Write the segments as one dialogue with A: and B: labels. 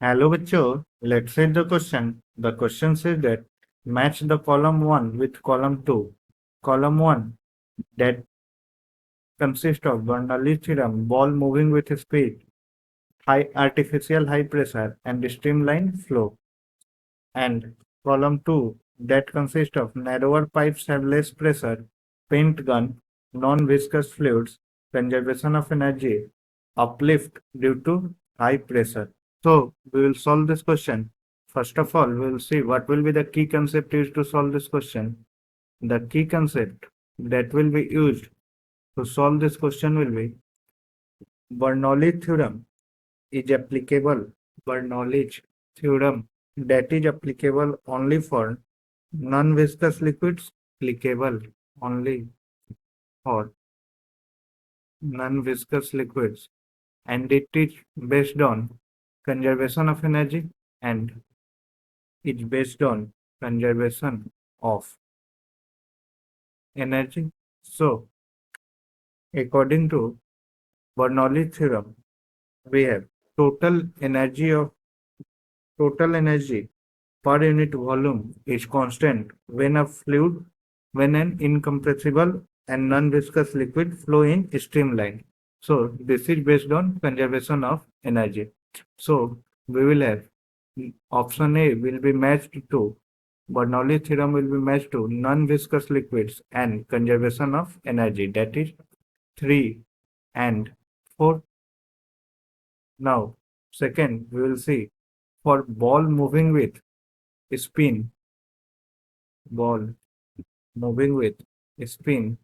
A: Hello bachcho, let's read the question. The question says that match the column 1 with column 2. Column 1 that consists of Bernoulli theorem, ball moving with speed, artificial high pressure and streamline flow. And column 2 that consists of narrower pipes have less pressure, paint gun, non-viscous fluids, conservation of energy, uplift due to high pressure. So we will solve this question. First of all, we will see what will be the key concept used to solve this question. The key concept that will be used to solve this question will be Bernoulli theorem is applicable. Bernoulli theorem that is applicable only for non-viscous liquids, applicable only for non-viscous liquids, and it is based on conservation of energy and it's based on conservation of energy. So, according to Bernoulli theorem, we have total energy of total energy per unit volume is constant when an incompressible and non-viscous liquid flow in streamline. So this is based on conservation of energy. So we will have option A will be matched to Bernoulli theorem will be matched to non-viscous liquids and conservation of energy, that is 3 and 4. Now second we will see for ball moving with spin, ball moving with spin,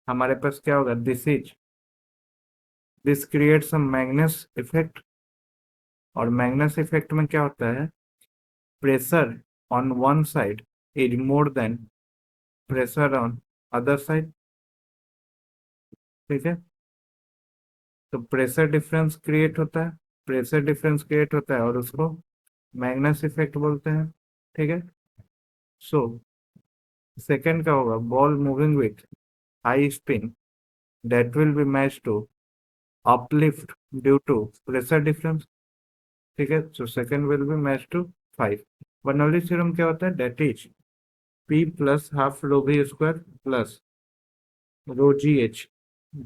A: हमारे पास क्या होगा, this creates a Magnus effect, और Magnus effect में क्या होता है, pressure on one side is more than pressure on other side, ठीक है। तो प्रेशर डिफरेंस क्रिएट होता है, और उसको मैग्नस इफेक्ट बोलते हैं, ठीक है। सो सेकेंड का होगा ball moving with high spin that will be matched to uplift due to pressure difference, ठीक है। so second will be matched to 5. Bernoulli theorem क्या होता है, that is P plus half rho v square plus rho gh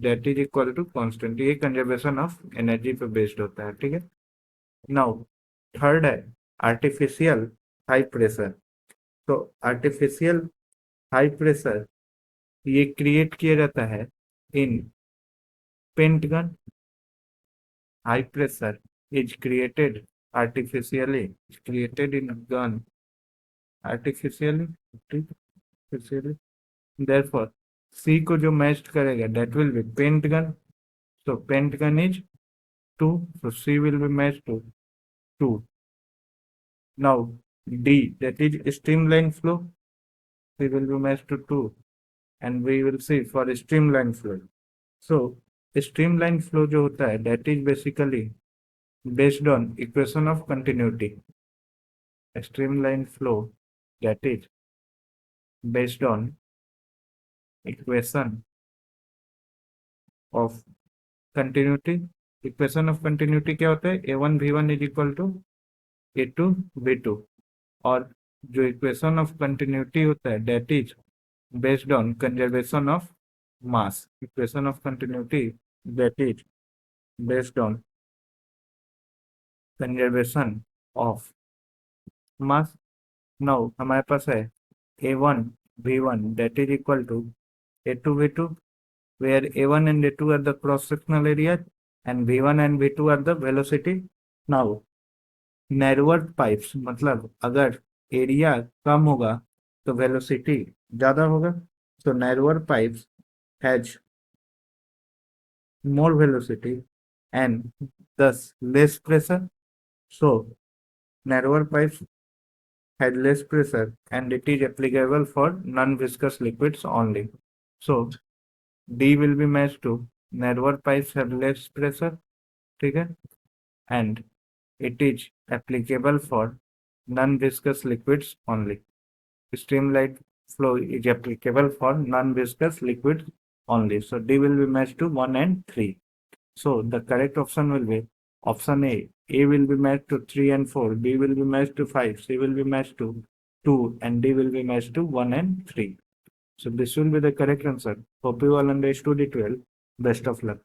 A: that is equal to constant, ये conservation of energy पे based होता है, ठीक है। नाउ थर्ड है आर्टिफिशियल हाई प्रेशर। तो आर्टिफिशियल हाई प्रेशर ये क्रिएट किया जाता है in paint gun, high pressure is created artificially, in a gun artificially, therefore C को जो मैच करेगा that will be paint gun, so paint gun is 2, so C will be matched to 2. Now D that is streamline flow, C will be matched to 2, and we will see for streamline flow. So streamline flow जो होता है that is basically based on equation of continuity. A streamline flow that is based on equation of continuity. Equation of continuity क्या होता है, a1 v1 is equal to a2 v2, और जो equation of continuity होता है that is based on conservation of mass. Equation of continuity that is based on conservation of mass. Now हमारे पास है a1 v1 that is equal to a2 v2, where a1 and a2 are the cross sectional area and v1 and v2 are the velocity. Now narrower pipes मतलब अगर area कम होगा तो velocity ज्यादा होगा, तो narrower pipes has more velocity and thus less pressure. So narrower pipes had less pressure and it is applicable for non-viscous liquids only. So D will be matched to narrower pipes have less pressure, ठीक है, and it is applicable for non-viscous liquids only. Streamline flow is applicable for non-viscous liquids only. So D will be matched to 1 and 3. So the correct option will be Option A will be matched to 3 and 4, B will be matched to 5, C will be matched to 2, and D will be matched to 1 and 3. So this will be the correct answer. Hope you all understood it well. Best of luck.